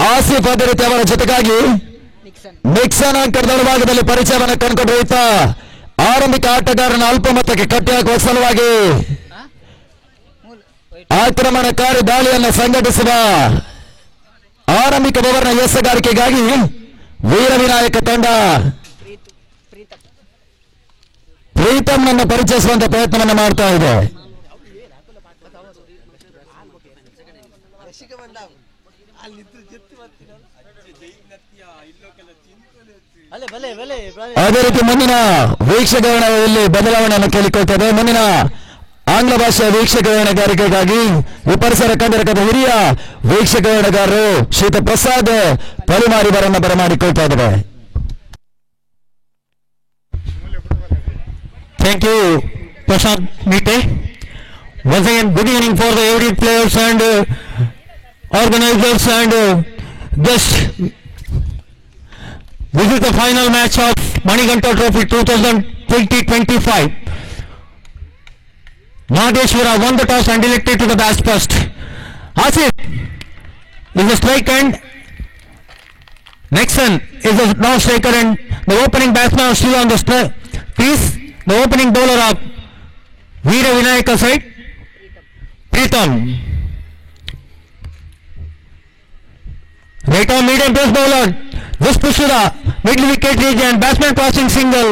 ಆಸಿಫ್ ಅದೇ ರೀತಿ ಅವರ ಜೊತೆಗಾಗಿ ನಿಕ್ಸನ್ ಅಂಕಣದ ಭಾಗದಲ್ಲಿ ಪರಿಚಯವನ್ನು ಕಂಡುಕೊಂಡ ಆರಂಭಿಕ ಆಟಗಾರನ ಅಲ್ಪ ಮೊತ್ತಕ್ಕೆ ಕಟ್ಟಿಹಾಕುವ ಸಲುವಾಗಿ ಆಕ್ರಮಣಕಾರಿ ದಾಳಿಯನ್ನು ಸಂಘಟಿಸುವ ಆರಂಭಿಕ ಓವರ್ನ ಎಸೆಗಾರಿಕೆಗಾಗಿ ವೀರ ವಿನಾಯಕ ತಂಡ ಪ್ರೀತಮ್ನನ್ನು ಪರಿಚಯಿಸುವಂತ ಪ್ರಯತ್ನವನ್ನು ಮಾಡ್ತಾ ಇದೆ. ಅದೇ ರೀತಿ ಮುಂದಿನ ವೀಕ್ಷಕರಲ್ಲಿ ಬದಲಾವಣೆಯನ್ನು ಕೇಳಿಕೊಳ್ತದೆ. ಮುಂದಿನ ಆಂಗ್ಲ ಭಾಷೆಯ ವೀಕ್ಷಕಗಾರಿಕೆಗಾಗಿ ಈ ಪರಿಸರ ಕನ್ನಡಕದ ಹಿರಿಯ ವೀಕ್ಷಕಗಾರರು ಶ್ರೀತ ಪ್ರಸಾದ್ ಪಲಿಮಾರಿವರನ್ನು ಬರಮಾಡಿಕೊಳ್ತಾ ಇದ್ದಾರೆ. Thank you, Prashant Mite. Once again, good evening for the every players and organizers and guests. This is the final match of Manikanta Trophy 2020-25. Mahadeshwara won the toss and elected to the bat first. Asif is the strike and Nixon is the non-striker and the opening batsman is still on the crease. The opening bowler of Veera Vinayaka side, Pritham. Right arm medium pace bowler, just push to the middle wicket region, batsman crossing single,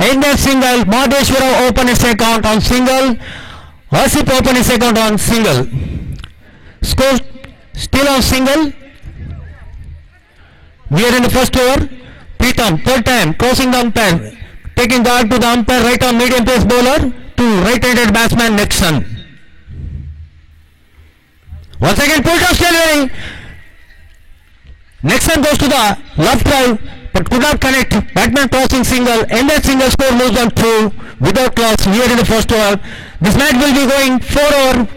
end that single, Mahadeshwara open his account on single, Asif open his account on single. Score still on single. We are in the first over. Pritham, third time, crossing the umpire. Taking guard to the umpire, right arm medium pace bowler to right-handed batsman Nixon. Once again, pull toss delivery. Nixon goes to the left drive, but could not connect. Batsman crossing single, ended single, score moves on through without loss. We are in the first over. This match will be going 4 over.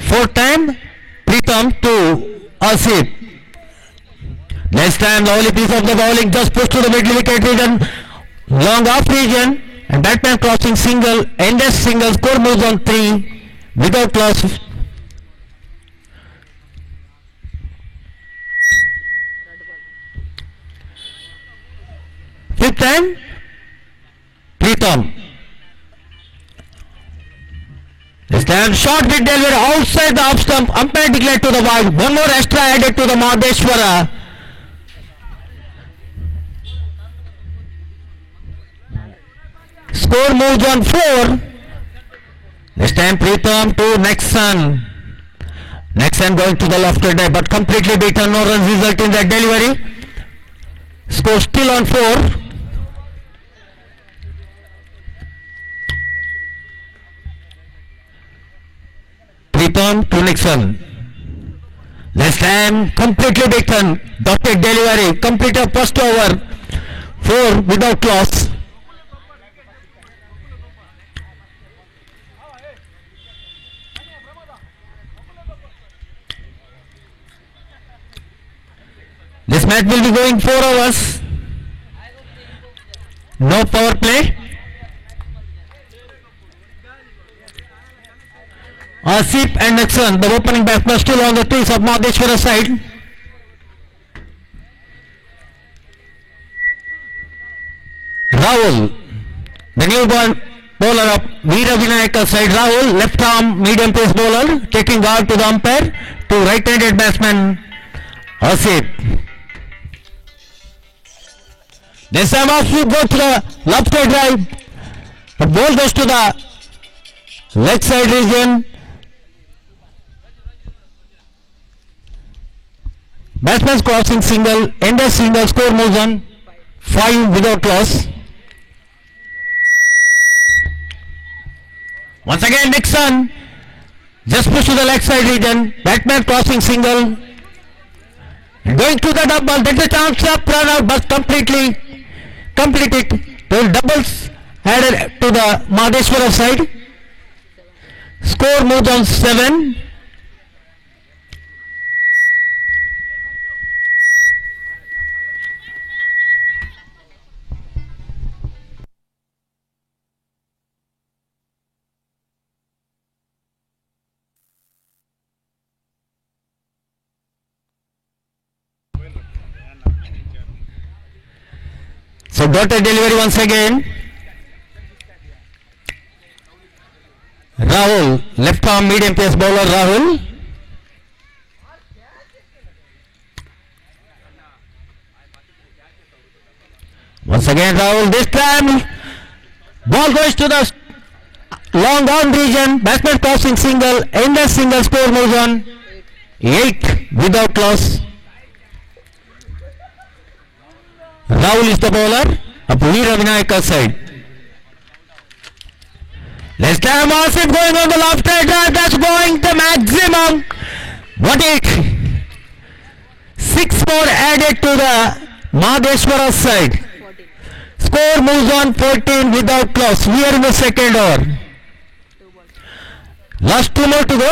Fourth time, Pritham to Asif. Next time, lovely piece of the bowling, just push to the middle wicket region, long off region, and batsman crossing single, ended single, score moves on 3, without loss. Fifth time, Pritham. This time, short bit delivery outside the off stump, umpire declared to the wide, one more extra added to the Mahadeshwara. Score moves on 4. This time Pritham to Nixon. Nixon going to the left today, but completely beaten. No runs result in that delivery. Score still on 4. Pritham to Nixon. This time completely beaten. Dotted delivery. Completed first over. 4 without loss. This match will be going 4 overs. No power play. Asif and Nixon, the opening batsman, still on the crease of Mahadeshwara side. Rahul, the new bowler of Veera Vinayaka side. Rahul, left arm medium pace bowler, taking guard to the umpire to right-handed batsman Asif. This time off you go to the left side drive. The ball goes to the leg side region. Batsman crossing single, ended single, score moves on 5 without loss. Once again Nixon, just push to the leg side region. Batsman crossing single. Going to the double, that's a chance up, run out, but completed. Those doubles added to the Mahadeshwara side. Score moves on 7. So dotted delivery once again. Rahul, left arm medium pace bowler Rahul. Once again Rahul, this time ball goes to the long on region, batsman crossing single, endless single, score moves on 8 without loss. Rahul is the bowler of Veera Vinayaka side. Let's time Asif going on the left side drive, that's going the maximum. What it? 6 more added to the Mahadeshwara side. Score moves on 14 without loss. We are in the second over. Last 2 more to go.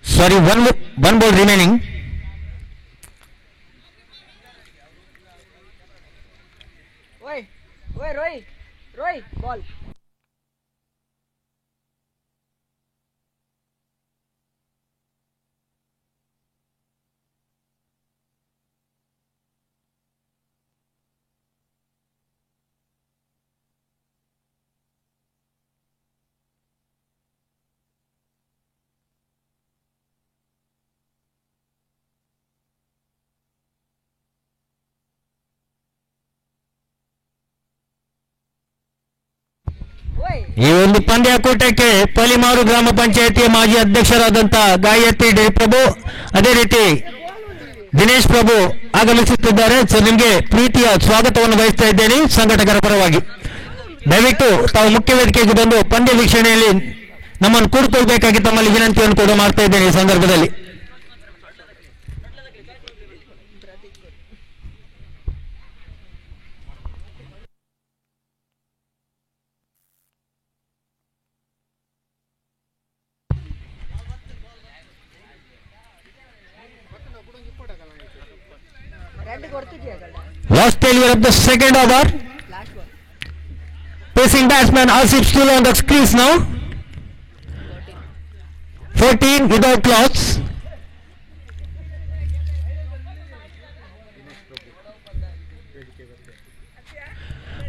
Sorry, one ball remaining. Oi, Roy, ball. ಈ ಒಂದು ಪಂದ್ಯಾಕೂಟಕ್ಕೆ ಪಲಿಮಾರು ಗ್ರಾಮ ಪಂಚಾಯಿತಿಯ ಮಾಜಿ ಅಧ್ಯಕ್ಷರಾದಂಥ Gayatri D ಪ್ರಭು, ಅದೇ ರೀತಿ ದಿನೇಶ್ ಪ್ರಭು ಆಗಮಿಸುತ್ತಿದ್ದಾರೆ. Sir, ನಿಮಗೆ ಪ್ರೀತಿಯ ಸ್ವಾಗತವನ್ನು ಬಯಸ್ತಾ ಇದ್ದೇನೆ ಸಂಘಟಕರ ಪರವಾಗಿ. ದಯವಿಟ್ಟು ತಾವು ಮುಖ್ಯ ವೇದಿಕೆಗೆ ಬಂದು ಪಂದ್ಯ ವೀಕ್ಷಣೆಯಲ್ಲಿ ನಮ್ಮನ್ನು ಕೂಡಿಕೊಳ್ಬೇಕಾಗಿ ತಮ್ಮಲ್ಲಿ ವಿನಂತಿಯನ್ನು ಕೂಡ ಮಾಡ್ತಾ ಇದ್ದೇನೆ ಈ ಸಂದರ್ಭದಲ್ಲಿ. Last failure of the second over. Pacing batsman Asif still on the crease now. 14 without loss.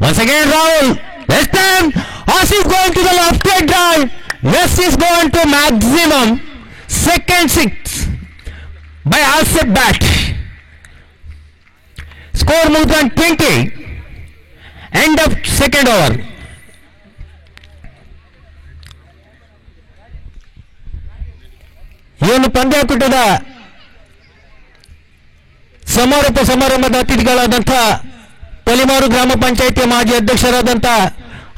Once again Rahul. This time Asif going to the left hand drive. West is going to maximum. Second 6 by Asif bat. Score moves on 20. End of second over. ಈ ಒಂದು ಪಂದ್ಯಾಕೂಟದ ಸಮಾರೋಪ ಸಮಾರಂಭದ ಅತಿಥಿಗಳಾದಂಥ ಪಲಿಮಾರು ಗ್ರಾಮ ಪಂಚಾಯಿತಿಯ ಮಾಜಿ ಅಧ್ಯಕ್ಷರಾದಂಥ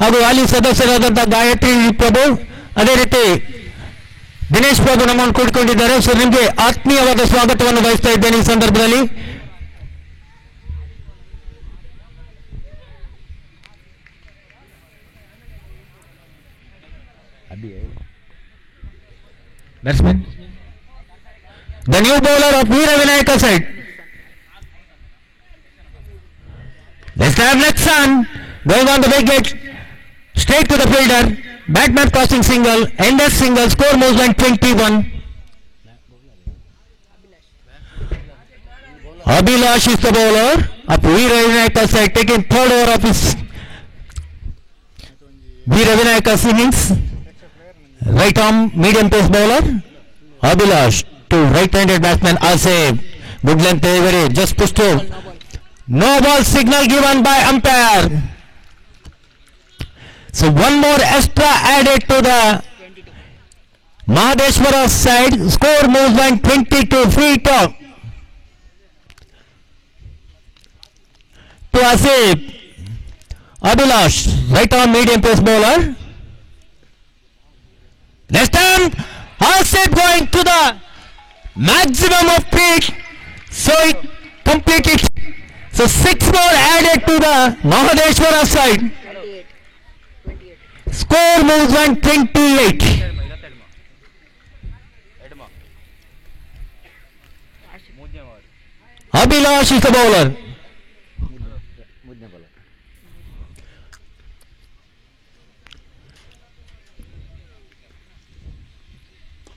ಹಾಗೂ ಹಾಲಿ ಸದಸ್ಯರಾದಂಥ ಗಾಯತ್ರಿ ಪ್ರಭು, ಅದೇ ರೀತಿ ದಿನೇಶ್ ಪ್ರಭು ನಮ್ಮನ್ನು ಕೂಡಿಕೊಂಡಿದ್ದಾರೆ. ಸೊ ನಿಮಗೆ ಆತ್ಮೀಯವಾದ ಸ್ವಾಗತವನ್ನು ಬಯಸ್ತಾ ಇದ್ದೇನೆ ಈ ಸಂದರ್ಭದಲ್ಲಿ. Batsman, the new bowler of Veera Vinayaka side. This time Laksan going on the wicket, straight to the fielder. Batsman crossing single, endless single. Score moves on 21. Abhilash is the bowler of Veera Vinayaka side, taking third over of his Veera Vinayaka's innings. Right arm medium pace bowler Abhilash to right-handed batsman Asif. Good length delivery, just pushed through. No ball signal given by umpire. So one more extra added to the Mahadeshwara side. Score moves on 22. Free top to Asif. Abhilash, right arm medium pace bowler. Next time, Asif going to the maximum of speed, so it completed. So 6 more added to the Mahadeshwara side. Score moves on 28. Abhilash is the bowler.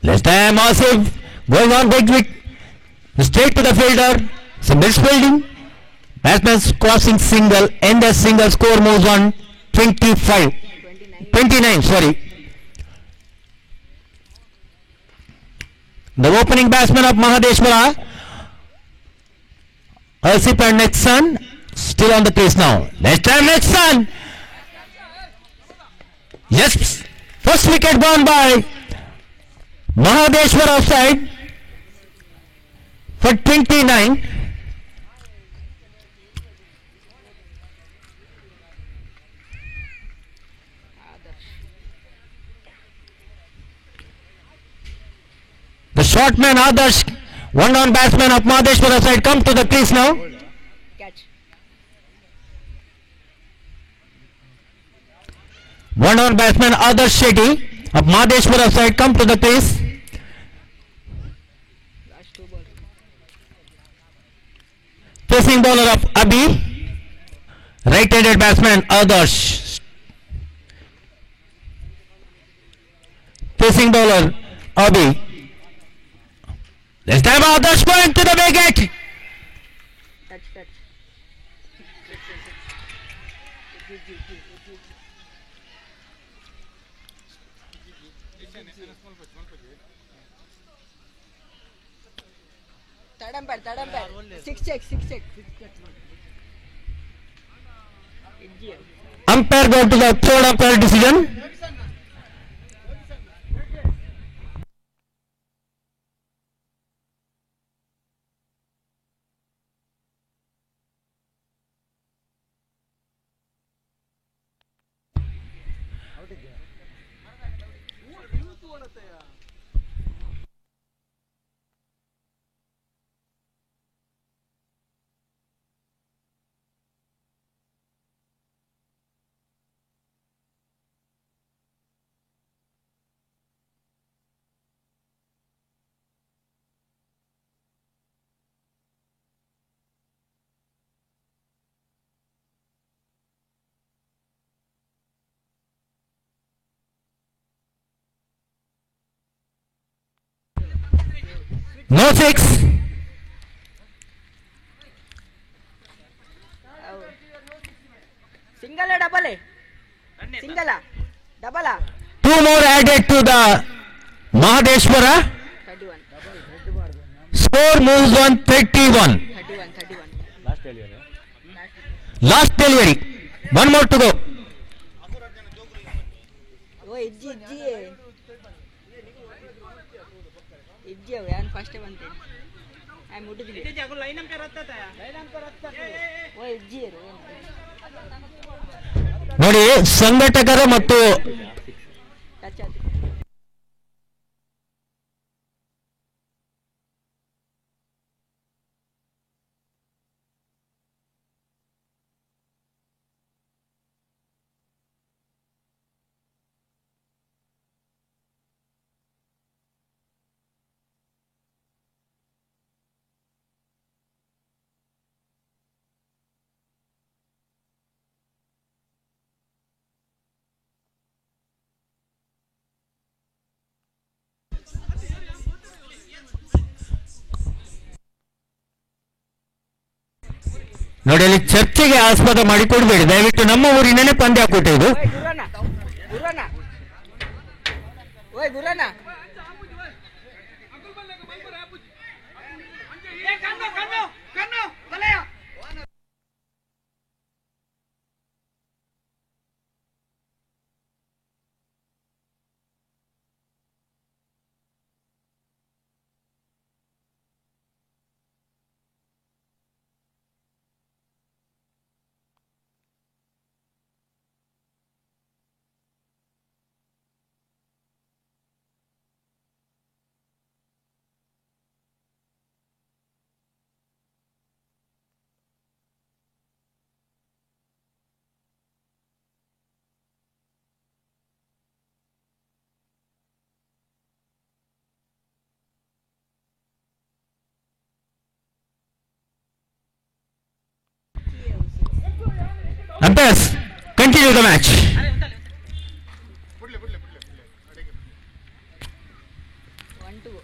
Last time Asif going on big wicket. Straight to the fielder. Some misfielding. Batsman crossing single. End a single. Score moves on 25. 29, sorry. The opening batsman of Mahadeshwara, Asif and Nexon, still on the crease now. Next time Nexon. Yes, first wicket gone by Mahadeshwara offside for 29. The short man Adarsh, one down batsman of Mahadeshwara side, come to the crease now. Catch. One down batsman Adarsh Shetty of Mahadeshwara side, come to the crease. Last 2 balls. Facing bowler of Abhi, right-handed batsman Adarsh. Facing bowler Abhi. This time Adarsh going to the wicket. Touch. Third umpire. 6 check. Umpire go to the third umpire decision. No 6. Single or double? Single ah? Double ah? 2 more added to the Mahadeshwara. 31. Score moves on 31. 31. Last delivery. One more to go. Oh, Idji. यार first बनते आई मुट्टी दिली इथे जागो line पे रखता ಓ ಇಜ್ಜಿ rho ನೋಡಿ ಸಂಘಟಕರು ಮತ್ತು ಟಚ್ ಆಯ್ತು ನೋಡಿ ಅಲ್ಲಿ ಚರ್ಚೆಗೆ ಆಸ್ಪದ ಮಾಡಿಕೊಡ್ಬೇಡಿ ದಯವಿಟ್ಟು ನಮ್ಮ ಊರಿನೇ ಪಂದ್ಯ ಹಾಕೊಟ್ಟೆ ಇದು ಗುರನ Umpires, continue the match. One to go.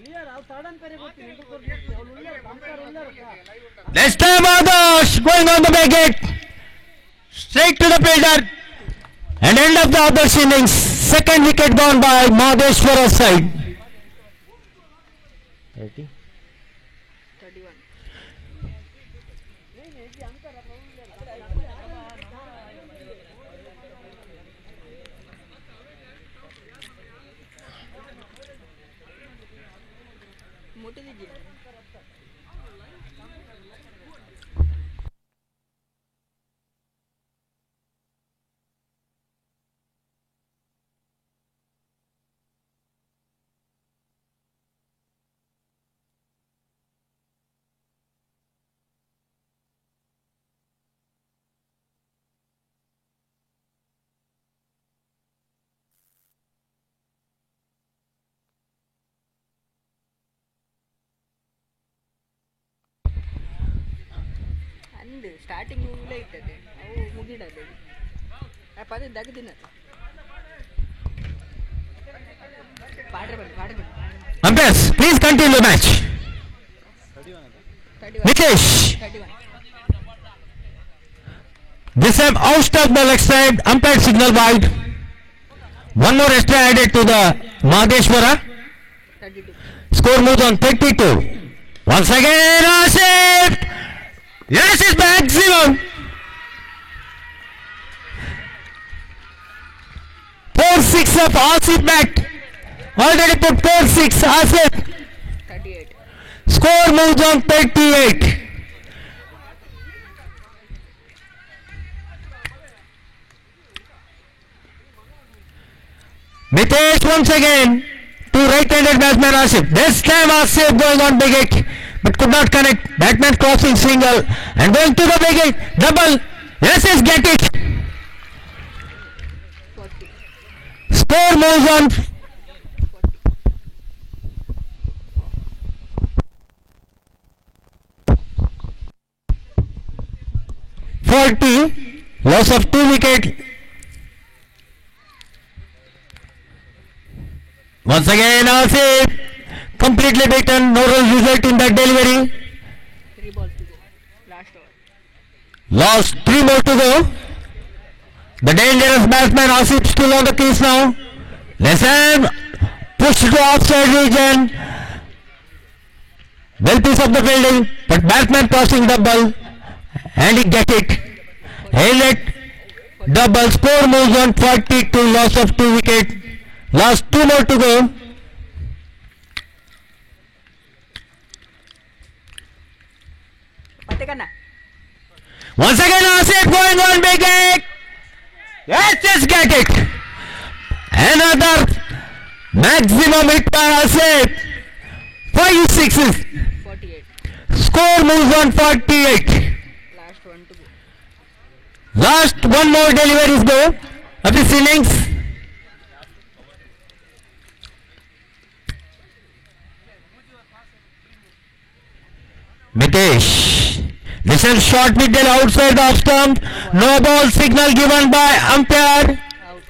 Clear. Out sudden pere ಗೊತ್ತಿಲ್ಲ. ಅವ್ರು ಉಳ್ಳಾರ. This time Adarsh going on the wicket. Straight to the fielder. And end of the Adarsh innings. Second wicket gone by Mahadeshwara side. 31. मोटी दीजिए ಅಂದು starting ಉಳ್ಳೆ ಇರ್ತದೆ ಅವು ಮುಗಿಡದೆ ಪದ ದಗದಿನ ಪಾಡ್ರೆ ಬನ್ನಿ Umpires, please continue the match. 31 Nikesh. 31 This time out of the leg side. Umpire signal wide. One more extra added to the Mahadeshwara. 32 Score moves on 32. Once again, Asif. Yes, it's maximum. 4-6 of Asif back. Already put 4-6 Asif. 38 Score moves on 38. Mitesh once again to right-handed batsman Asif. This time Asif going on big hit but could not connect. Batman crossing single and going to the big hit. Double. Yes, yes, get it. 40 Score moves on. 40. Loss of 2 wicket. Once again Asif completely beaten. No result in that delivery. 3 balls to go last over Lost 3 more to go. The dangerous batsman Asif still on the crease now. Listen, pushed to offside region. Well piece of the fielding, but batsman crossing the ball and he get it. Hail it. Double. Score moves on 42. Loss of 2 wicket. Last 2 more to go. ಮತ್ತೆ ಕನ್ನ Once again Asif going on big hit. Yes, just get it. Another maximum hit by Asif. 5 sixes. 48 Score moves on 48. last one to go Last one more deliveries go of this innings. Mitesh. Listen, short middle outside the off stump. No ball signal given by umpire. out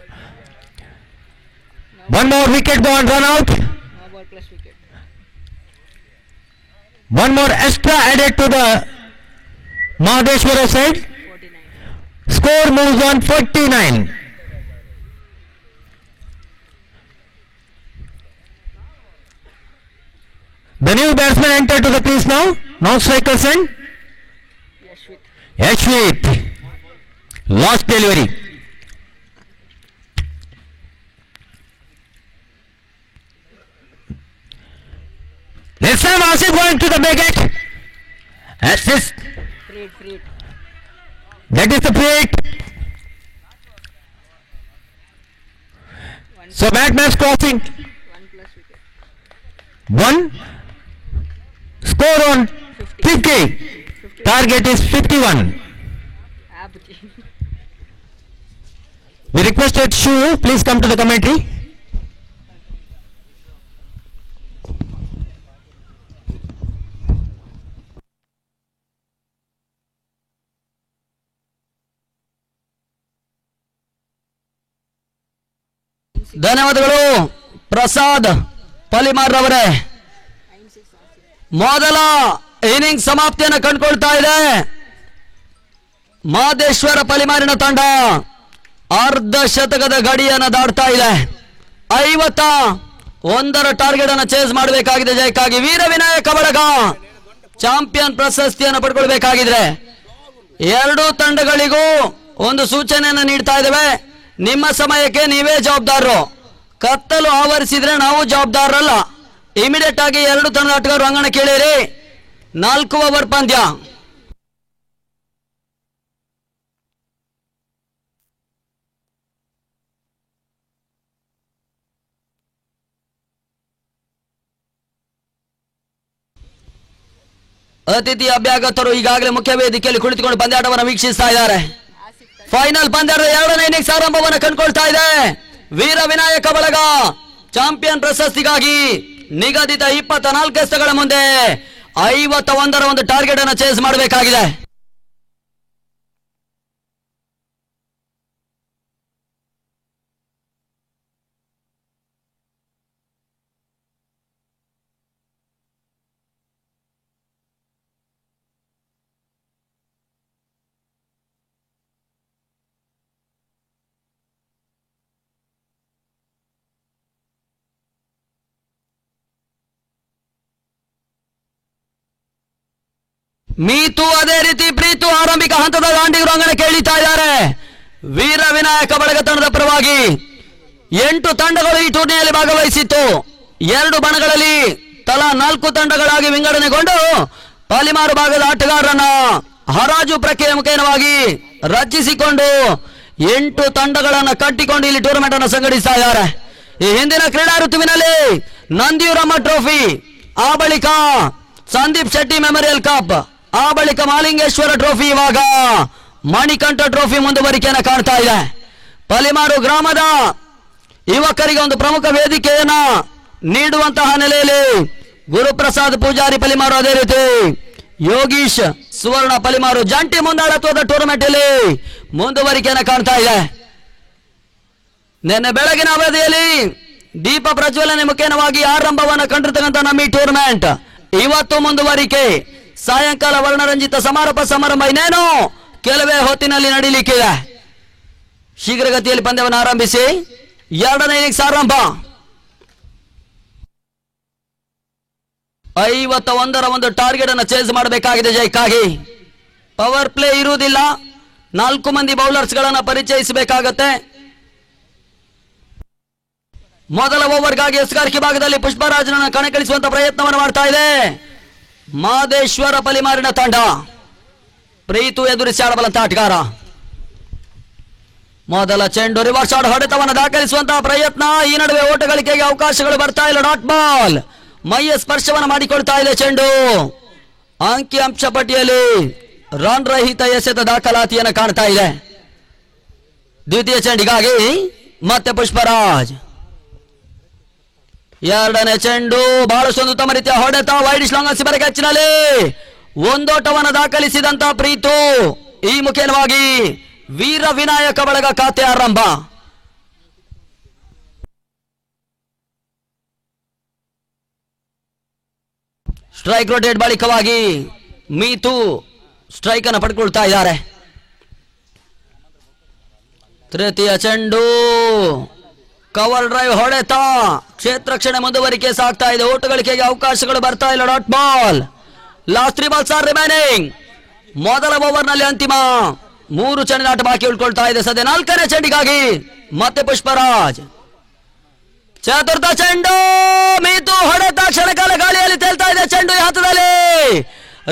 One more wicket gone, run out. no ball plus wicket One more extra added to the Mahadeshwara side. 49 Score moves on 49. The new batsman entered to the crease now. Now strikers end. Yashwit Yashwit. Lost delivery. This time Asif going to the wicket. Assist. freed That is the plate. one So batsman's crossing. 1 plus wicket 1. Score on 50. Target is 51. Abuji We requested Shu, please come to the commentary. ಧನ್ಯವಾದಗಳು ಪ್ರಸಾದ್ ಪಲಿಮಾರ್ ಅವರೇ. ಮೊದಲ inning ಸಮಾಪ್ತಿಯನ್ನು ಕಂಡುಕೊಳ್ತಾ ಇದೆ ಮಾದೇಶ್ವರ ಪಲಿಮಾರಿನ ತಂಡ. ಅರ್ಧ ಶತಕದ ಗಡಿಯನ್ನು ದಾಟ್ತಾ ಇದೆ. 51 ಟಾರ್ಗೆಟ್ ಅನ್ನು ಚೇಸ್ ಮಾಡಬೇಕಾಗಿದೆ ಜಯಕ್ಕಾಗಿ. ವೀರ ವಿನಾಯಕ ಬಳಗ ಚಾಂಪಿಯನ್ ಪ್ರಶಸ್ತಿಯನ್ನು ಪಡ್ಕೊಳ್ಬೇಕಾಗಿದ್ರೆ ಎರಡೂ ತಂಡಗಳಿಗೂ ಒಂದು ಸೂಚನೆಯನ್ನು ನೀಡ್ತಾ ಇದ್ದೇವೆ. ನಿಮ್ಮ ಸಮಯಕ್ಕೆ ನೀವೇ ಜವಾಬ್ದಾರರು. ಕತ್ತಲು ಆವರಿಸಿದ್ರೆ ನಾವು ಜವಾಬ್ದಾರರಲ್ಲ. ಇಮಿಡಿಯೇಟ್ ಆಗಿ ಎರಡು ತಂಡದ ಆಟಗಾರರು ಅಂಗಣ ಕೇಳಿರಿ. 4 ಓವರ್ ಪಂದ್ಯ. ಅತಿಥಿ ಅಭ್ಯಾಗತರು ಈಗಾಗಲೇ ಮುಖ್ಯ ವೇದಿಕೆಯಲ್ಲಿ ಕುಳಿತುಕೊಂಡು ಪಂದ್ಯಾಟವನ್ನು ವೀಕ್ಷಿಸ್ತಾ ಇದ್ದಾರೆ. ಫೈನಲ್ ಪಂದ್ಯದ 2ನೇ ಇನ್ನಿಂಗ್ಸ್ ಆರಂಭವನ್ನು ಕಂಡುಕೊಳ್ತಾ ಇದೆ. ವೀರ ವಿನಾಯಕ ಬಳಗ ಚಾಂಪಿಯನ್ ಪ್ರಶಸ್ತಿಗಾಗಿ ನಿಗದಿತ 24 ಎಸೆತಗಳ ಮುಂದೆ 51 ಒಂದು ಟಾರ್ಗೆಟ್ ಅನ್ನು ಚೇಸ್ ಮಾಡಬೇಕಾಗಿದೆ. ಮೀತು ಅದೇ ರೀತಿ ಪ್ರೀತು ಆರಂಭಿಕ ಹಂತದ ದಾಂಡಿಗರು ಅಂಗಣ ಕೇಳಿತಾ ಇದ್ದಾರೆ. ವೀರ ವಿನಾಯಕ ಬಳಗ ತಂಡದ ಪರವಾಗಿ 8 ತಂಡಗಳು ಈ ಟೂರ್ನಿಯಲ್ಲಿ ಭಾಗವಹಿಸಿತ್ತು. 2 ಬಣಗಳಲ್ಲಿ ತಲಾ 4 ತಂಡಗಳಾಗಿ ವಿಂಗಡಣೆಗೊಂಡು ಪಾಲಿಮಾರು ಭಾಗದ ಆಟಗಾರರನ್ನ ಹರಾಜು ಪ್ರಕ್ರಿಯೆ ಮುಖೇನವಾಗಿ ರಚಿಸಿಕೊಂಡು 8 ತಂಡಗಳನ್ನು ಕಟ್ಟಿಕೊಂಡು ಇಲ್ಲಿ ಟೂರ್ನಮೆಂಟ್ ಅನ್ನು ಸಂಘಟಿಸ್ತಾ ಇದ್ದಾರೆ. ಈ ಹಿಂದಿನ ಕ್ರೀಡಾ ಋತುವಿನಲ್ಲಿ ನಂದಿಯೂರಮ್ಮ ಟ್ರೋಫಿ, ಆ ಬಳಿಕ ಸಂದೀಪ್ ಶೆಟ್ಟಿ ಮೆಮೋರಿಯಲ್ ಕಪ್, ಆ ಬಳಿಕ ಮಾಲಿಂಗೇಶ್ವರ ಟ್ರೋಫಿ, ಇವಾಗ ಮಣಿಕಂಠ ಟ್ರೋಫಿ ಮುಂದುವರಿಕೆಯನ್ನು ಕಾಣ್ತಾ ಇದೆ. ಪಲಿಮಾರು ಗ್ರಾಮದ ಯುವಕರಿಗೆ ಒಂದು ಪ್ರಮುಖ ವೇದಿಕೆಯನ್ನ ನೀಡುವಂತಹ ನೆಲೆಯಲ್ಲಿ ಗುರುಪ್ರಸಾದ್ ಪೂಜಾರಿ ಪಲಿಮಾರು, ಅದೇ ರೀತಿ ಯೋಗೀಶ್ ಸುವರ್ಣ ಪಲಿಮಾರು ಜಂಟಿ ಮುಂದಾಳತ್ವದ ಟೂರ್ನಮೆಂಟ್ ಅಲ್ಲಿ ಮುಂದುವರಿಕೆಯನ್ನು ಕಾಣ್ತಾ ಇದೆ. ನಿನ್ನೆ ಬೆಳಗಿನ ಅವಧಿಯಲ್ಲಿ ದೀಪ ಪ್ರಜ್ವಲನೆ ಮುಖೇನವಾಗಿ ಆರಂಭವನ್ನು ಕಂಡಿರ್ತಕ್ಕಂಥ ನಮ್ಮ ಈ ಟೂರ್ನಮೆಂಟ್ ಇವತ್ತು ಮುಂದುವರಿಕೆ. ಸಾಯಂಕಾಲ ವರ್ಣರಂಜಿತ ಸಮಾರೋಪ ಸಮಾರಂಭ ಇನ್ನೇನು ಕೆಲವೇ ಹೊತ್ತಿನಲ್ಲಿ ನಡೀಲಿಕ್ಕಿದೆ. ಶೀಘ್ರಗತಿಯಲ್ಲಿ ಪಂದ್ಯವನ್ನು ಆರಂಭಿಸಿ 2ನೇ ಇನ್ನಿಂಗ್ಸ್ ಆರಂಭ. 51 ಒಂದು ಟಾರ್ಗೆಟ್ ಅನ್ನು ಚೇಸ್ ಮಾಡಬೇಕಾಗಿದೆ ಜಯಕ್ಕಾಗಿ. ಪವರ್ ಪ್ಲೇ ಇರುವುದಿಲ್ಲ. 4 ಮಂದಿ ಬೌಲರ್ಸ್ ಗಳನ್ನ ಪರಿಚಯಿಸಬೇಕಾಗತ್ತೆ. ಮೊದಲ ಓವರ್ಗಾಗಿ ಎಸ್ಗಾರಿಕೆ ಭಾಗದಲ್ಲಿ ಪುಷ್ಪರಾಜನನ್ನು ಕಣಕ್ಕಿಳಿಸುವಂತ ಪ್ರಯತ್ನವನ್ನು ಮಾಡ್ತಾ ಇದೆ ಮಾದೇಶ್ವರ ಪಲಿಮಾರಿನ ತಂಡ. ಪ್ರೀತು ಎದುರಿಸಿ ಆಡಬಲ್ಲಂತ ಆಟಗಾರ. ಮೊದಲ ಚೆಂಡು ರಿವರ್ಸ್ ಶಾಟ್ ಹೊಡೆತವನ್ನು ದಾಖಲಿಸುವಂತಹ ಪ್ರಯತ್ನ. ಈ ನಡುವೆ ಓಟಗಳಿಕೆಗೆ ಅವಕಾಶಗಳು ಬರ್ತಾ ಇಲ್ಲ. ಡಾಟ್ ಬಾಲ್ ಮೈಯ ಸ್ಪರ್ಶವನ್ನು ಮಾಡಿಕೊಳ್ತಾ ಇದೆ ಚೆಂಡು. ಅಂಕಿ ಅಂಶ ಪಟ್ಟಿಯಲ್ಲಿ ರನ್ ರಹಿತ ಎಸೆತ ದಾಖಲಾತಿಯನ್ನು ಕಾಣ್ತಾ ಇದೆ. ದ್ವಿತೀಯ ಚೆಂಡಿಗಾಗಿ ಮತ್ತೆ ಪುಷ್ಪರಾಜ್. 2ನೇ ಚೆಂಡು ಬಹಳಷ್ಟು ಉತ್ತಮ ರೀತಿಯ ಹೊಡೆತ. ವೈಡ್ ಲಾಂಗ್ ಸಿಬರ ಕ್ಯಾಚ್ನಲ್ಲಿ ಒಂದೋಟವನ್ನು ದಾಖಲಿಸಿದಂತ ಪ್ರೀತು. ಈ ಮುಖೇನವಾಗಿ ವೀರ ವಿನಾಯಕ ಬಳಗ ಖಾತೆ ಆರಂಭ. ಸ್ಟ್ರೈಕ್ ರೊಟೇಟ್ ಬಳಿಕವಾಗಿ ಮೀತು ಸ್ಟ್ರೈಕ್ ಅನ್ನು ಪಡ್ಕೊಳ್ತಾ ಇದ್ದಾರೆ. ತೃತೀಯ ಚೆಂಡು ಕವರ್ ಡ್ರೈವ್ ಹೊಡೆತ. ಕ್ಷೇತ್ರ ರಕ್ಷಣೆ ಮುಂದುವರಿಕೆ ಸಾಗ್ತಾ ಇದೆ. ಓಟುಗಳಿಕೆಗೆ ಅವಕಾಶಗಳು ಬರ್ತಾ ಇಲ್ಲ. Dot ball. Last 3 balls are remaining. ಮೊದಲ ಓವರ್ ನಲ್ಲಿ ಅಂತಿಮ 3 ಚೆಂಡಿನ ಆಟ ಬಾಕಿ ಉಳ್ಕೊಳ್ತಾ ಇದೆ. ಸದ್ಯ 4ನೇ ಚೆಂಡಿಗಾಗಿ ಮತ್ತೆ ಪುಷ್ಪರಾಜ್. ಚತುರ್ಥ ಚೆಂಡು ಮೀತು ಹೊಡೆತ. ಕ್ಷಣಕಾಲ ಗಾಳಿಯಲ್ಲಿ ತೇಲ್ತಾ ಇದೆ ಚೆಂಡು. ಈ ಹಂತದಲ್ಲಿ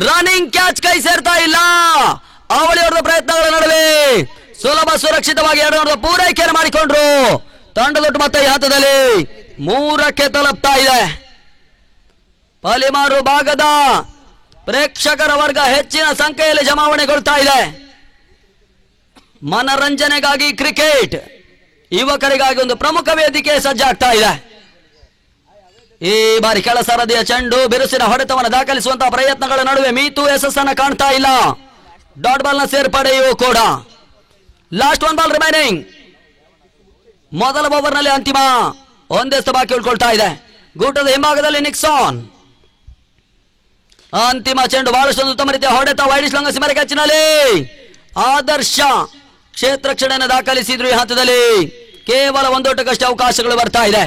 ರನ್ನಿಂಗ್ ಕ್ಯಾಚ್ ಕೈ ಸೇರ್ತಾ ಇಲ್ಲ. ಅವಳಿಯವರ ಪ್ರಯತ್ನಗಳ ನಡುವೆ ಸುಲಭ ಸುರಕ್ಷಿತವಾಗಿ 2 ಪೂರೈಕೆಯನ್ನು ಮಾಡಿಕೊಂಡ್ರು. ತಂಡದೊಟ್ಟು ಮತ್ತೆ ಈ ಹಂತದಲ್ಲಿ 3ಕ್ಕೆ ತಲುಪ್ತಾ ಇದೆ. ಪಲಿಮಾರು ಭಾಗದ ಪ್ರೇಕ್ಷಕರ ವರ್ಗ ಹೆಚ್ಚಿನ ಸಂಖ್ಯೆಯಲ್ಲಿ ಜಮಾವಣೆಗೊಳ್ತಾ ಇದೆ. ಮನರಂಜನೆಗಾಗಿ ಕ್ರಿಕೆಟ್ ಯುವಕರಿಗಾಗಿ ಒಂದು ಪ್ರಮುಖ ವೇದಿಕೆ ಸಜ್ಜಾಗ್ತಾ ಇದೆ. ಈ ಬಾರಿ ಕೆಳ ಸರದಿಯ ಚೆಂಡು ಬಿರುಸಿನ ಹೊಡೆತವನ್ನು ದಾಖಲಿಸುವಂತಹ ಪ್ರಯತ್ನಗಳ ನಡುವೆ ಮೀತು ಯಶಸ್ಸನ್ನು ಕಾಣ್ತಾ ಇಲ್ಲ. ಡಾಟ್ ಬಾಲ್ ನ ಸೇರ್ಪಡೆಯೂ ಕೂಡ. Last 1 ball remaining. ಮೊದಲ ಓವರ್ನಲ್ಲಿ ಅಂತಿಮ ಒಂದೆಷ್ಟು ಬಾಕಿ ಉಳ್ಕೊಳ್ತಾ ಇದೆ. ಗೂಟದ ಹಿಂಭಾಗದಲ್ಲಿ ನಿಕ್ಸಾನ್. ಅಂತಿಮ ಚೆಂಡು ಬಹಳಷ್ಟು ಉತ್ತಮ ರೀತಿಯ ಹೊಡೆತ ವೈಡಿಶ್ ಲಂಗ ಸಿಮರ ಕ್ಯಾಚಿನಲ್ಲಿ ಆದರ್ಶ ಕ್ಷೇತ್ರ ಕ್ಷಣೆಯನ್ನು ದಾಖಲಿಸಿದ್ರು. ಈ ಹಂತದಲ್ಲಿ ಕೇವಲ ಒಂದೋಟಕ್ಕಷ್ಟೇ ಅವಕಾಶಗಳು ಬರ್ತಾ ಇದೆ.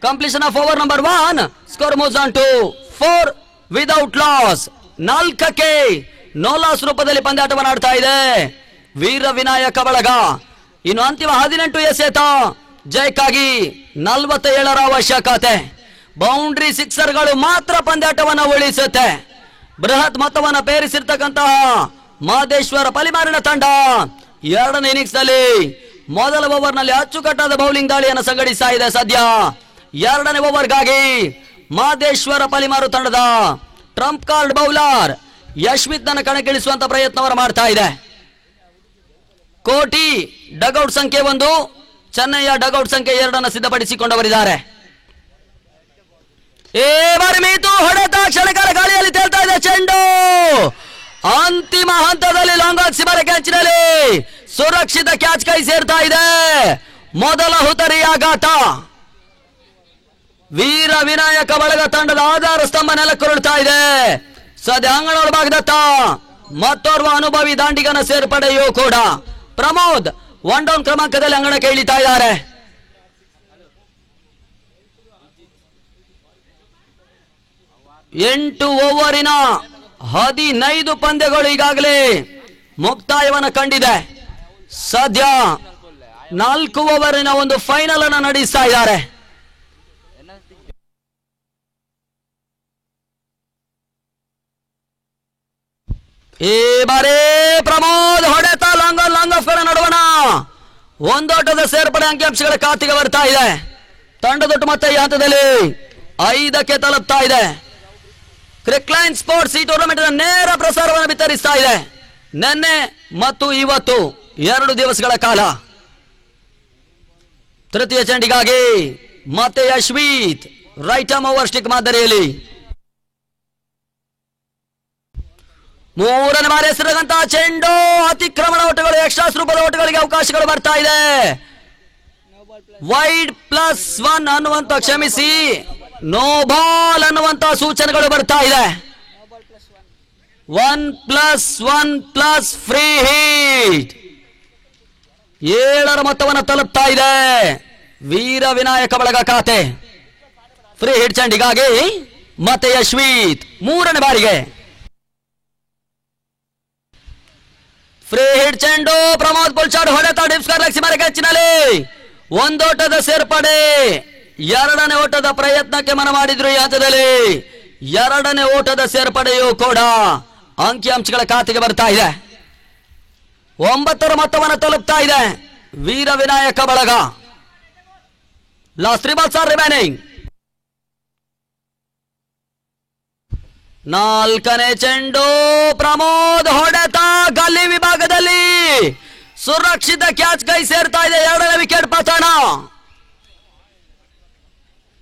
Completion of over number 1. Score moves on to 4 without loss. 4ಕ್ಕೆ ನೋ ಲಾಸ್ ರೂಪದಲ್ಲಿ ಪಂದ್ಯಾಟವನ್ನು ಆಡ್ತಾ ಇದೆ ವೀರ ವಿನಾಯಕ ಬಳಗ. ಇನ್ನು ಅಂತಿಮ 18 ಎಸೆತ ಜಯಕ್ಕಾಗಿ 47ರ ಅವಶ್ಯಕತೆ. ಬೌಂಡ್ರಿ ಸಿಕ್ಸರ್ಗಳು ಮಾತ್ರ ಪಂದ್ಯಾಟವನ್ನು ಉಳಿಸುತ್ತೆ. ಬೃಹತ್ ಮೊತ್ತವನ್ನು ಪೇರಿಸಿರ್ತಕ್ಕಂತಹ ಮಹದೇಶ್ವರ ಪಲಿಮಾರಿನ ತಂಡ ಎರಡನೇ ಇನ್ನಿಂಗ್ಸ್ ನಲ್ಲಿ ಮೊದಲ ಓವರ್ ನಲ್ಲಿ ಅಚ್ಚುಕಟ್ಟಾದ ಬೌಲಿಂಗ್ ದಾಳಿಯನ್ನು ಸಂಘಟಿಸ್ತಾ ಇದೆ. ಸದ್ಯ ಎರಡನೇ ಓವರ್ಗಾಗಿ ಮಹದೇಶ್ವರ ಪಲಿಮಾರು ತಂಡದ ಟ್ರಂಪ್ ಕಾರ್ಡ್ ಬೌಲರ್ ಯಶ್ವಿತ್ ನನ್ನ ಕಣಕ್ಕಿಳಿಸುವಂತ ಪ್ರಯತ್ನವನ್ನು ಮಾಡ್ತಾ ಇದೆ. ಕೋಟಿ ಡಗೌಟ್ ಸಂಖ್ಯೆ 1, ಚೆನ್ನಯ್ಯ ಡಗೌಟ್ ಸಂಖ್ಯೆ 2 ಸಿದ್ಧಪಡಿಸಿಕೊಂಡವರಿದ್ದಾರೆ. ಬಾರಿ ಮೀತು ಹೊಡೆತ ಕ್ಷಣಕಾಲ ಗಾಳಿಯಲ್ಲಿ ತೇಲ್ತಾ ಇದೆ ಚೆಂಡು. ಅಂತಿಮ ಹಂತದಲ್ಲಿ ಲಾಂಗ್ ಆನ್ ಸಿಮರ ಕ್ಯಾಚಿನಲ್ಲಿ ಸುರಕ್ಷಿತ ಕ್ಯಾಚ್ ಕೈ ಸೇರ್ತಾ ಇದೆ. ಮೊದಲ ಹುತರಿ ಆಘಾತ. ವೀರ ವಿನಾಯಕ ಬಳಗ ತಂಡದ ಆಧಾರ ಸ್ತಂಭ ನೆಲಕ್ಕುರುಳ್ತಾ ಇದೆ. ಸದ್ಯ ಅಂಗಣ ಭಾಗದತ್ತ ಮತ್ತೋರ್ವ ಅನುಭವಿ ದಾಂಡಿಗನ ಸೇರ್ಪಡೆಯೂ ಕೂಡ. ಪ್ರಮೋದ್ 1 ಡೌನ್ ಕ್ರಮಾಂಕದಲ್ಲಿ ಅಂಗಣಕ್ಕೆ ಇಳಿತಾ ಇದ್ದಾರೆ. ಎಂಟು ಓವರಿನ 15 ಪಂದ್ಯಗಳು ಈಗಾಗಲೇ ಮುಕ್ತಾಯವನ್ನು ಕಂಡಿದೆ. ಸದ್ಯ 4 ಓವರಿನ ಒಂದು ಫೈನಲ್ ಅನ್ನು ನಡೆಸ್ತಾ ಇದ್ದಾರೆ. ಈ ಬಾರಿ ಪ್ರಮೋದ್ ಹೊಡೆತ ಲಾಂಗ್ ಆಫ್ ನಡುವಣ ಒಂದೋಟದ ಸೇರ್ಪಡೆ ಅಂಕಿಅಂಶಗಳ ಖಾತೆಗೆ ಬರ್ತಾ ಇದೆ. ತಂಡದೊಟ್ಟು ಮತ್ತೆ ಈ ಹಂತದಲ್ಲಿ 5ಕ್ಕೆ ತಲುಪ್ತಾ ಇದೆ. ಕ್ರಿಕ್ಲೈನ್ ಸ್ಪೋರ್ಟ್ಸ್ ಈ ಟೂರ್ನಮೆಂಟ್ ನೇರ ಪ್ರಸಾರವನ್ನು ವಿತರಿಸ್ತಾ ಇದೆ. ನಿನ್ನೆ ಮತ್ತು ಇವತ್ತು 2 ದಿವಸಗಳ ಕಾಲ. ತೃತೀಯ ಚೆಂಡಿಗಾಗಿ ಮತ್ತೆ ಯಶ್ವೀತ್ ರೈಟ್ ಆರ್ಮ್ ಓವರ್ ಸ್ಟಿಕ್ ಮಾದರಿಯಲ್ಲಿ 3ನೇ ಬಾರಿ ಎಸೆದಂತಹ ಚೆಂಡು ಅತಿಕ್ರಮಣ ಓಟಗಳು, ಎಕ್ಸ್ಟ್ರಾ ರೂಪದ ಓಟಗಳಿಗೆ ಅವಕಾಶಗಳು ಬರ್ತಾ ಇದೆ. ವೈಡ್ +1 ಅನ್ನುವಂತ, ಕ್ಷಮಿಸಿ, ನೋ ಬಾಲ್ ಅನ್ನುವಂತ ಸೂಚನೆಗಳು ಬರ್ತಾ ಇದೆ. 1+1+ ಫ್ರೀ ಹೀಟ್ 7ರ ಮೊತ್ತವನ್ನು ತಲುಪ್ತಾ ಇದೆ ವೀರ ವಿನಾಯಕ ಬಳಗ ಖಾತೆ. ಫ್ರೀ ಹಿಟ್ ಚೆಂಡಿಗಾಗಿ ಮತ್ತೆ ಯಶ್ವೀತ್ 3ನೇ ಬಾರಿಗೆ ಫ್ರೀ ಹಿಟ್ ಚೆಂಡು. ಪ್ರಮೋದ್ ಪುಲ್ಚಾಡ್ ಹೊಡೆತ ಡಿಪ್ಸ್ಕರ್ ಲಕ್ಷ್ಮಿ ಕ್ಯಾಚಿನಲ್ಲಿ ಒಂದೋಟದ ಸೇರ್ಪಡೆ. 2ನೇ ಓಟದ ಪ್ರಯತ್ನಕ್ಕೆ ಮನ ಮಾಡಿದ್ರು. ಈ ಹಂತದಲ್ಲಿ 2ನೇ ಓಟದ ಸೇರ್ಪಡೆಯೂ ಕೂಡ ಅಂಕಿಅಂಶಗಳ ಖಾತೆಗೆ ಬರ್ತಾ ಇದೆ. 9ರ ಮೊತ್ತವನ್ನು ತಲುಪ್ತಾ ಇದೆ Veera Vinayaka Balaga. Last 3 balls are remaining. 4ನೇ ಚೆಂಡು ಪ್ರಮೋದ್ ಹೊಡೆತ ಗಲ್ಲಿ ವಿಭಾಗದಲ್ಲಿ ಸುರಕ್ಷಿತ ಕ್ಯಾಚ್ ಕೈ ಸೇರ್ತಾ ಇದೆ. 2ನೇ ವಿಕೆಟ್ ಪತನ.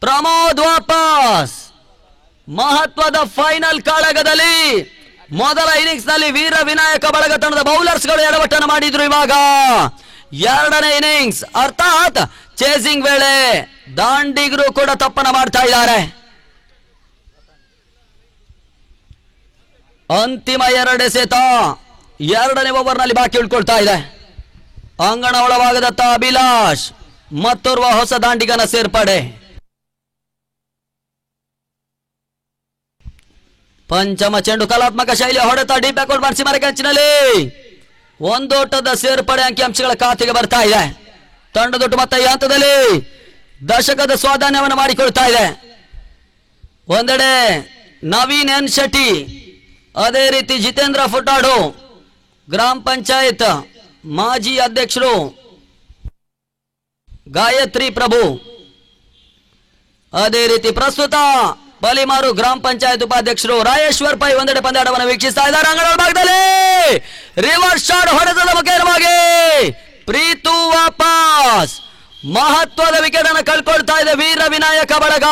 ಪ್ರಮೋದ್ ವಾಪಸ್ ಮಹತ್ವದ ಫೈನಲ್ ಕಾಳಗದಲ್ಲಿ ಮೊದಲ ಇನ್ನಿಂಗ್ಸ್ ನಲ್ಲಿ ವೀರ ವಿನಾಯಕ ಬಳಗ ತಂಡದ ಬೌಲರ್ಸ್ ಗಳು ಎಡವಟ್ಟನ್ನು ಮಾಡಿದ್ರು. ಇವಾಗ 2ನೇ ಇನ್ನಿಂಗ್ಸ್ ಅರ್ಥಾತ್ ಚೇಸಿಂಗ್ ವೇಳೆ ದಾಂಡಿಗರು ಕೂಡ ತಪ್ಪನ್ನು ಮಾಡ್ತಾ ಇದ್ದಾರೆ. ಅಂತಿಮ 2 ಎಸೆತ 2ನೇ ಓವರ್ ನಲ್ಲಿ ಬಾಕಿ ಉಳ್ಕೊಳ್ತಾ ಇದೆ. ಅಂಗಣ ಒಳಭಾಗದತ್ತ ಅಭಿಲಾಷ್ ಮತ್ತೋರ್ವ ಹೊಸ ದಾಂಡಿಗನ ಸೇರ್ಪಡೆ. ಪಂಚಮ ಚೆಂಡು ಕಲಾತ್ಮಕ ಶೈಲಿಯ ಹೊಡೆತ ಡೀಪ್ ಬ್ಯಾಕ್ವರ್ಡ್ ಮಾಡಿಸಿ ಮರ ಕ್ಯಾಚಿನಲ್ಲಿ ಒಂದೋಟದ ಸೇರ್ಪಡೆ ಅಂಕಿಅಂಶಗಳ ಖಾತೆಗೆ ಬರ್ತಾ ಇದೆ. ತಂಡದೊಟ್ಟು ಮತ್ತೆ ಈ ಹಂತದಲ್ಲಿ ದಶಕದ ಸ್ವಾಧೀನವನ್ನು ಮಾಡಿಕೊಳ್ತಾ ಇದೆ. ಒಂದೆಡೆ ನವೀನ್ ಎನ್ ಶೆಟ್ಟಿ, ಅದೇ ರೀತಿ ಜಿತೇಂದ್ರ ಫುಟಾಡು, ಗ್ರಾಮ ಪಂಚಾಯತ್ ಮಾಜಿ ಅಧ್ಯಕ್ಷರು ಗಾಯತ್ರಿ ಪ್ರಭು, ಅದೇ ರೀತಿ ಪ್ರಸ್ತುತ ಬಲಿಮಾರು ಗ್ರಾಮ ಪಂಚಾಯತ್ ಉಪಾಧ್ಯಕ್ಷರು ರಾಯೇಶ್ವರ್ ಪೈ ಒಂದೆಡೆ ಪಂದ್ಯಾಟವನ್ನು ವೀಕ್ಷಿಸ್ತಾ ಇದ್ದಾರೆ. ಅಂಗಣ ಭಾಗದಲ್ಲಿ ರಿವರ್ಸ್ ಶಾಟ್ ಹೊಡೆತದ ಮುಖೇನವಾಗಿ ಪ್ರೀತು ವಾಪಸ್ ಮಹತ್ವದ ವಿಕೆಟ್ ಅನ್ನು ಕಳ್ಕೊಳ್ತಾ ಇದೆ ವೀರ ವಿನಾಯಕ ಬಳಗ.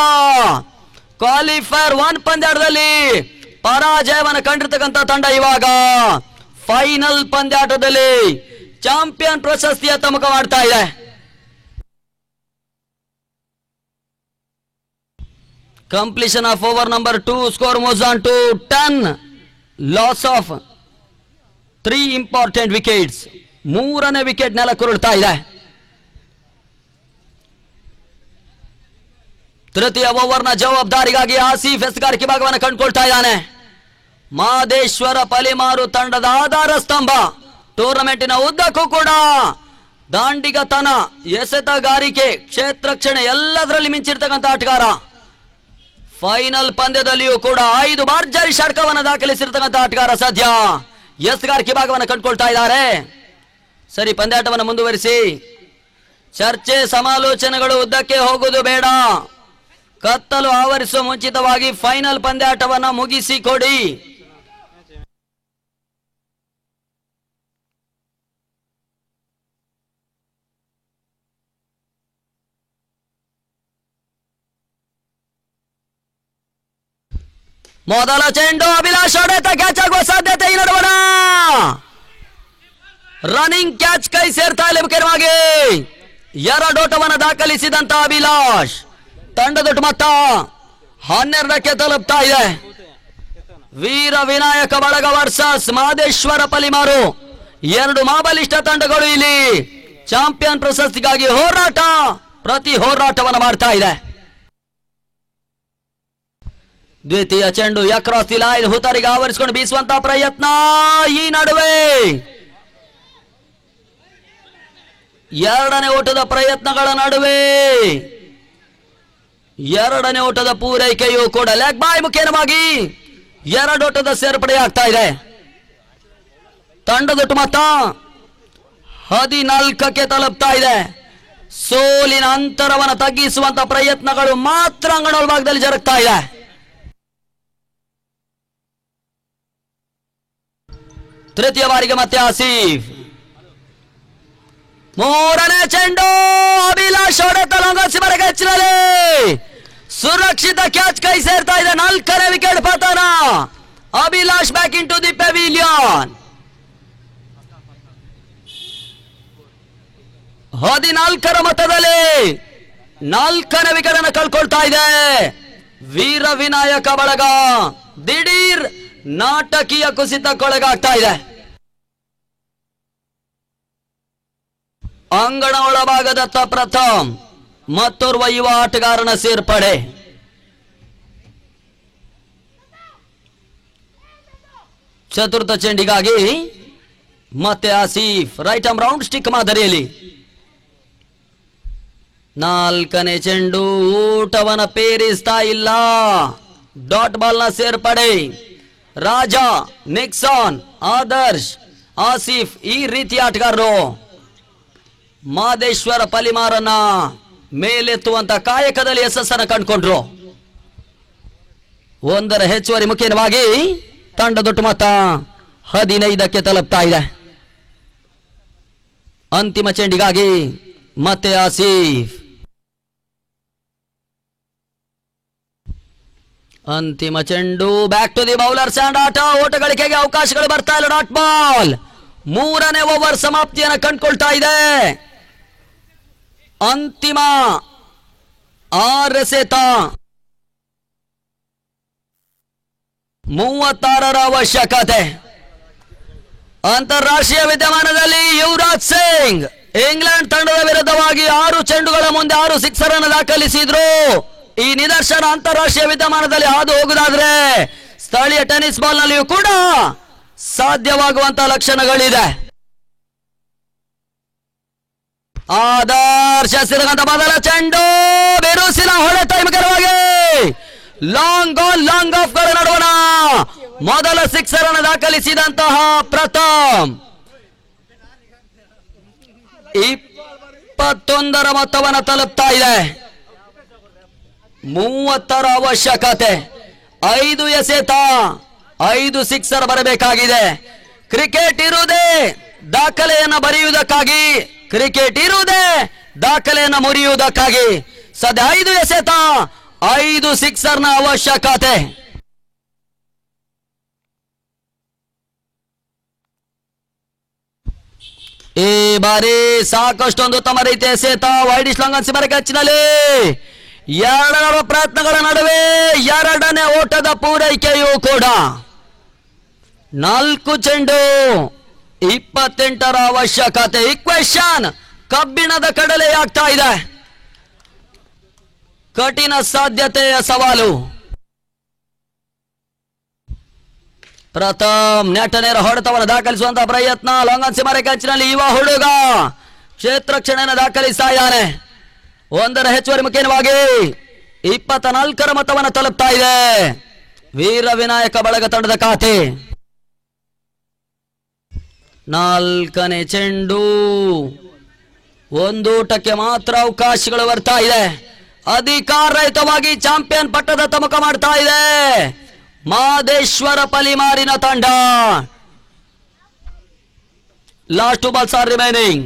ಕ್ವಾಲಿಫೈರ್ 1 ಪಂದ್ಯಾಟದಲ್ಲಿ ಪರಾಜಯವನ್ನು ಕಂಡಿರ್ತಕ್ಕಂಥ ತಂಡ ಇವಾಗ ಫೈನಲ್ ಪಂದ್ಯಾಟದಲ್ಲಿ ಚಾಂಪಿಯನ್ ಪ್ರಶಸ್ತಿಯತ್ತ ಮುಖ ಮಾಡ್ತಾ ಇದೆ. Completion of over number 2, score moves on to 10. Loss of 3 important wickets. 3ನೇ ವಿಕೆಟ್ ನೆಲಕ್ಕುರುಳ್ತಾ ಇದೆ. ತೃತೀಯ ಓವರ್ನ ಜವಾಬ್ದಾರಿಗಾಗಿ ಆಸೀಫ್ ಎಸ್ಗಾರಿಕೆ ಭಾಗವನ್ನು ಕಂಡುಕೊಳ್ತಾ ಇದ್ದಾನೆ. ಮಾದೇಶ್ವರ ಪಲಿಮಾರು ತಂಡದ ಆಧಾರ ಸ್ತಂಭ. ಟೂರ್ನಮೆಂಟಿನ ಉದ್ದಕ್ಕೂ ಕೂಡ ದಾಂಡಿಗತನ, ಎಸೆತಗಾರಿಕೆ, ಕ್ಷೇತ್ರಕ್ಷಣೆ ಎಲ್ಲದರಲ್ಲಿ ಮಿಂಚಿರ್ತಕ್ಕಂಥ ಆಟಗಾರ. ಫೈನಲ್ ಪಂದ್ಯದಲ್ಲಿಯೂ ಕೂಡ 5 ಭರ್ಜರಿ ಷಟ್ಕವನ್ನು ದಾಖಲಿಸಿರ್ತಕ್ಕಂಥ ಆಟಗಾರ ಸದ್ಯ ಎಸ್ಗಾರಿಕೆ ಭಾಗವನ್ನು ಕಂಡುಕೊಳ್ತಾ ಇದ್ದಾರೆ. ಸರಿ, ಪಂದ್ಯಾಟವನ್ನು ಮುಂದುವರಿಸಿ. ಚರ್ಚೆ ಸಮಾಲೋಚನೆಗಳು ಉದ್ದಕ್ಕೆ ಹೋಗುವುದು ಬೇಡ. ಕತ್ತಲು ಆವರಿಸುವ ಮುಂಚಿತವಾಗಿ ಫೈನಲ್ ಪಂದ್ಯಾಟವನ್ನು ಮುಗಿಸಿಕೊಡಿ. ಮೊದಲ ಚೆಂಡು ಅಭಿಲಾಷ್ ಹೊಡೆತ ಕ್ಯಾಚ್ ಆಗುವ ಸಾಧ್ಯತೆ ಈ ನಡುವಣ. ರನ್ನಿಂಗ್ ಕ್ಯಾಚ್ ಕೈ ಸೇರ್ತಾ ಇಲ್ಲ. ಮುಖ್ಯವಾಗಿ 2 ಓಟವನ್ನು ದಾಖಲಿಸಿದಂತ ಅಭಿಲಾಷ್ ತಂಡದೊಟ್ಟು ಮೊತ್ತ 12ಕ್ಕೆ ತಲುಪ್ತಾ ಇದೆ. ವೀರ ವಿನಾಯಕ ಬಳಗ ವರ್ಸಸ್ ಮಾದೇಶ್ವರ ಪಲಿಮಾರು, 2 ಮಾಬಲಿಷ್ಠ ತಂಡಗಳು ಇಲ್ಲಿ ಚಾಂಪಿಯನ್ ಪ್ರಶಸ್ತಿಗಾಗಿ ಪ್ರತಿ ಹೋರಾಟವನ್ನು ಮಾಡ್ತಾ ಇದೆ. ದ್ವಿತೀಯ ಚೆಂಡು ಅಕ್ರಾಸ್ ದಿ ಲೈನ್, ಹುತರಿಗೆ ಆವರಿಸಿಕೊಂಡು ಬೀಸುವಂತ ಪ್ರಯತ್ನ. ಈ ನಡುವೆ 2ನೇ ಓಟದ ಪ್ರಯತ್ನಗಳ ನಡುವೆ 2ನೇ ಓಟದ ಪೂರೈಕೆಯೂ ಕೂಡ ಲೆಗ್ ಬಾಯ್ ಮುಖೇನವಾಗಿ 2 ಓಟದ ಸೇರ್ಪಡೆಯಾಗ್ತಾ ಇದೆ. ತಂಡದೊಟ್ಟು ಮೊತ್ತ 14ಕ್ಕೆ ತಲುಪ್ತಾ ಇದೆ. ಸೋಲಿನ ಅಂತರವನ್ನು ತಗ್ಗಿಸುವಂತ ಪ್ರಯತ್ನಗಳು ಮಾತ್ರ ಅಂಗಣ ಭಾಗದಲ್ಲಿ ಜರುಗ್ತಾ ಇದೆ. ತೃತೀಯ ಬಾರಿಗೆ ಮತ್ತೆ ಆಸೀಫ್. 3ನೇ ಚೆಂಡು ಅಭಿಲಾಷ್ ಹೊಡೆತ ಲಂಘಿಸಿಬರಗೆ ಹೆಚ್ಚಿನಲ್ಲಿ ಸುರಕ್ಷಿತ ಕ್ಯಾಚ್ ಕೈ ಸೇರ್ತಾ ಇದೆ. 4ನೇ ವಿಕೆಟ್ ಪತನ. Abhilash back in to the pavilion. 14ರ ಮೊತ್ತದಲ್ಲಿ 4ನೇ ವಿಕೆಟ್ ಅನ್ನು ಕಳ್ಕೊಳ್ತಾ ಇದೆ ವೀರ ವಿನಾಯಕ ಬಳಗ. ದಿಢೀರ್ ನಾಟಕೀಯ ಕುಸಿತಕ್ಕೊಳಗಾಗ್ತಾ ಇದೆ. ಅಂಗಣ ಒಳಭಾಗದತ್ತ ಪ್ರಥಮ್ ಮತ್ತೋರ್ವ ಯುವ ಆಟಗಾರನ ಸೇರ್ಪಡೆ. ಚತುರ್ಥ ಚೆಂಡಿಗಾಗಿ ಮತ್ತೆ Asif right arm round stick ಮಾದರಿಯಲ್ಲಿ. 4ನೇ ಚೆಂಡು ಊಟವನ್ನ ಪೇರಿಸ್ತಾ ಇಲ್ಲ. ಡಾಟ್ ಬಾಲ್ ನ ಸೇರ್ಪಡೆ. ರಾಜ, ನಿಕ್ಸಾನ್, ಆದರ್ಶ್, ಆಸೀಫ್ ಈ ರೀತಿಯ ಆಟಗಾರರು ಮಾದೇಶ್ವರ ಪಲಿಮಾರನ್ನ ಮೇಲೆತ್ತುವಂತ ಕಾಯಕದಲ್ಲಿ ಯಶಸ್ಸನ್ನು ಕಂಡುಕೊಂಡ್ರು. 1ರ ಹೆಚ್ಚುವರಿ ಮುಖ್ಯವಾಗಿ ತಂಡದೊಟ್ಟು ಮೊತ್ತ 15ಕ್ಕೆ ತಲುಪ್ತಾ ಇದೆ. ಅಂತಿಮ ಚೆಂಡಿಗಾಗಿ ಮತ್ತೆ ಆಸೀಫ್. ಅಂತಿಮ ಚೆಂಡು back to the bowler's end ಆಟ. ಓಟಗಳಿಕೆಗೆ ಅವಕಾಶಗಳು ಬರ್ತಾ ಇಲ್ಲ. Dot ball. 3ನೇ ಓವರ್ ಸಮಾಪ್ತಿಯನ್ನು ಕಂಡುಕೊಳ್ತಾ ಇದೆ. ಅಂತಿಮ 6 ಎಸೆತ, 36ರ ಅವಶ್ಯಕತೆ. ಅಂತಾರಾಷ್ಟ್ರೀಯ ವಿದ್ಯಮಾನದಲ್ಲಿ ಯುವರಾಜ್ ಸಿಂಗ್ ಇಂಗ್ಲೆಂಡ್ ತಂಡದ ವಿರುದ್ಧವಾಗಿ 6 ಚೆಂಡುಗಳ ಮುಂದೆ 6 ಸಿಕ್ಸರ್ ಅನ್ನು ದಾಖಲಿಸಿದ್ರು. ಈ ನಿದರ್ಶನ ಅಂತಾರಾಷ್ಟ್ರೀಯ ವಿದ್ಯಮಾನದಲ್ಲಿ ಹಾದು ಹೋಗುವುದಾದ್ರೆ ಸ್ಥಳೀಯ ಟೆನ್ನಿಸ್ ಬಾಲ್ ನಲ್ಲಿಯೂ ಕೂಡ ಸಾಧ್ಯವಾಗುವಂತಹ ಲಕ್ಷಣಗಳಿದೆ. ಆದರ್ಶ ಸಿರಗಂತ ಮೊದಲ ಚೆಂಡು ಬಿರುಸಿನ ಹೊಡೆತ. ಮುಖ್ಯವಾಗಿ ಲಾಂಗ್ ಆನ್ ಲಾಂಗ್ ಆಫ್ ಗಳ ನಡುವಣ ಮೊದಲ ಸಿಕ್ಸರ್ ಅನ್ನು ದಾಖಲಿಸಿದಂತಹ ಪ್ರಥಮ್ 21ರ ಮೊತ್ತವನ್ನು ತಲುಪ್ತಾ ಇದೆ. 30ರ ಅವಶ್ಯಕತೆ. 5 ಎಸೆತ, 5 ಸಿಕ್ಸರ್ ಬರಬೇಕಾಗಿದೆ. ಕ್ರಿಕೆಟ್ ಇರುವುದೇ ದಾಖಲೆಯನ್ನು ಬರೆಯುವುದಕ್ಕಾಗಿ, ಕ್ರಿಕೆಟ್ ಇರುವುದೇ ದಾಖಲೆಯನ್ನು ಮುರಿಯುವುದಕ್ಕಾಗಿ. ಸದ್ಯ 5 ಎಸೆತ, 5 ಸಿಕ್ಸರ್ನ ಅವಶ್ಯಕತೆ. ಈ ಬಾರಿ ಸಾಕಷ್ಟೊಂದು ಉತ್ತಮ ರೀತಿಯ ಎಸೆತ. ವೈಡಿಶ್ ಲಾಂಗ್ ಸಿಮರಕ್ಕೆ ಹಚ್ಚಿನಲ್ಲಿ ಎರಡರ ಪ್ರಯತ್ನಗಳ ನಡುವೆ ಎರಡನೇ ಓಟದ ಪೂರೈಕೆಯೂ ಕೂಡ 4 ಚೆಂಡು 28ರ ಅವಶ್ಯಕತೆ. ಈಕ್ವೇಶನ್ ಕಬ್ಬಿಣದ ಕಡಲೆಯಾಗ್ತಾ ಇದೆ. ಕಠಿಣ ಸಾಧ್ಯತೆಯ ಸವಾಲು. ಪ್ರಥಮ್ ನೆಟ್ಟನೇರ ಹೊಡೆತವನ್ನು ದಾಖಲಿಸುವಂತಹ ಪ್ರಯತ್ನ. ಲಾಂಗನ್ ಸಿಮರೆ ಕ್ಯಾಚಿನಲ್ಲಿ ಯುವ ಹುಡುಗ ಕ್ಷೇತ್ರ ಕ್ಷಣೆಯನ್ನು ದಾಖಲಿಸ್ತಾ ಇದ್ದಾನೆ. 1ರ ಹೆಚ್ಚುವರಿ ಮುಖ್ಯವಾಗಿ 24ರ ಮೊತ್ತವನ್ನು ತಲುಪ್ತಾ ಇದೆ ವೀರ ವಿನಾಯಕ ಬಳಗ ತಂಡದ ಖಾತೆ. 4ನೇ ಚೆಂಡು. ಒಂದೂಟಕ್ಕೆ ಮಾತ್ರ ಅವಕಾಶಗಳು ಬರ್ತಾ ಇದೆ. ಅಧಿಕಾರರಹಿತವಾಗಿ ಚಾಂಪಿಯನ್ ಪಟ್ಟದತ್ತ ಮುಖ ಮಾಡ್ತಾ ಇದೆ ಮಾದೇಶ್ವರ ಪಲಿಮಾರಿನ ತಂಡ. Last 2 balls are remaining.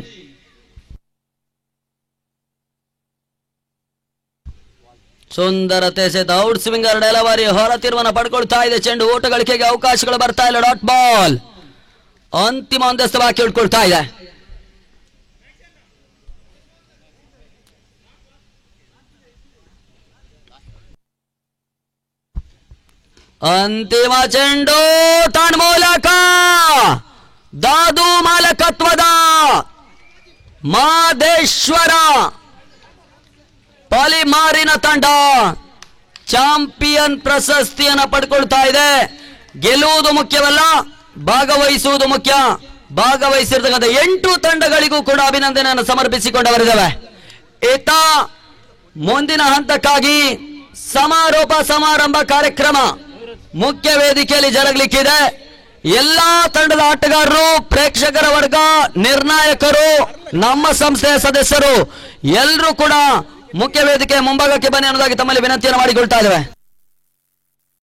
ಸುಂದರತೆ ಸಹಿತ ಔಟ್ ಸ್ವಿಂಗರ್ ಡೆಲವರಿ ಹೊರ ತಿರುವನ್ನು ಪಡ್ಕೊಳ್ತಾ ಇದೆ. ಚೆಂಡು ಓಟ ಗಳಿಕೆಗೆ ಅವಕಾಶಗಳು ಬರ್ತಾ ಇಲ್ಲ. ಡಾಟ್ ಬಾಲ್ ಅಂತಿಮ ಒಂದಷ್ಟು ಬಾಕಿ ಉಳ್ಕೊಳ್ತಾ ಇದೆ. ಅಂತಿಮ ಚೆಂಡು ತನ್ಮೂಲಕ ದಾದು ಮಾಲಕತ್ವದ ಮಾದೇಶ್ವರ ಪಲಿಮಾರಿನ ತಂಡ ಚಾಂಪಿಯನ್ ಪ್ರಶಸ್ತಿಯನ್ನು ಪಡ್ಕೊಳ್ತಾ ಇದೆ. ಗೆಲ್ಲುವುದು ಮುಖ್ಯವಲ್ಲ, ಭಾಗವಹಿಸುವುದು ಮುಖ್ಯ. ಭಾಗವಹಿಸಿರ್ತಕ್ಕಂಥ 8 ತಂಡಗಳಿಗೂ ಕೂಡ ಅಭಿನಂದನೆಯನ್ನು ಸಮರ್ಪಿಸಿಕೊಂಡವರಿದ್ದಾವೆ. ಈತ ಮುಂದಿನ ಹಂತಕ್ಕಾಗಿ ಸಮಾರೋಪ ಸಮಾರಂಭ ಕಾರ್ಯಕ್ರಮ ಮುಖ್ಯ ವೇದಿಕೆಯಲ್ಲಿ ಜರುಗಲಿಕ್ಕಿದೆ. ಎಲ್ಲಾ ತಂಡದ ಆಟಗಾರರು, ಪ್ರೇಕ್ಷಕರ ವರ್ಗ, ನಿರ್ಣಾಯಕರು, ನಮ್ಮ ಸಂಸ್ಥೆಯ ಸದಸ್ಯರು ಎಲ್ಲರೂ ಕೂಡ ಮುಖ್ಯ ವೇದಿಕೆ ಮುಂಭಾಗಕ್ಕೆ ಬನ್ನಿ ಅನ್ನೋದಾಗಿ ತಮ್ಮಲ್ಲಿ ವಿನಂತಿಯನ್ನು ಮಾಡಿಕೊಳ್ತಾ ಇದ್ದೇವೆ.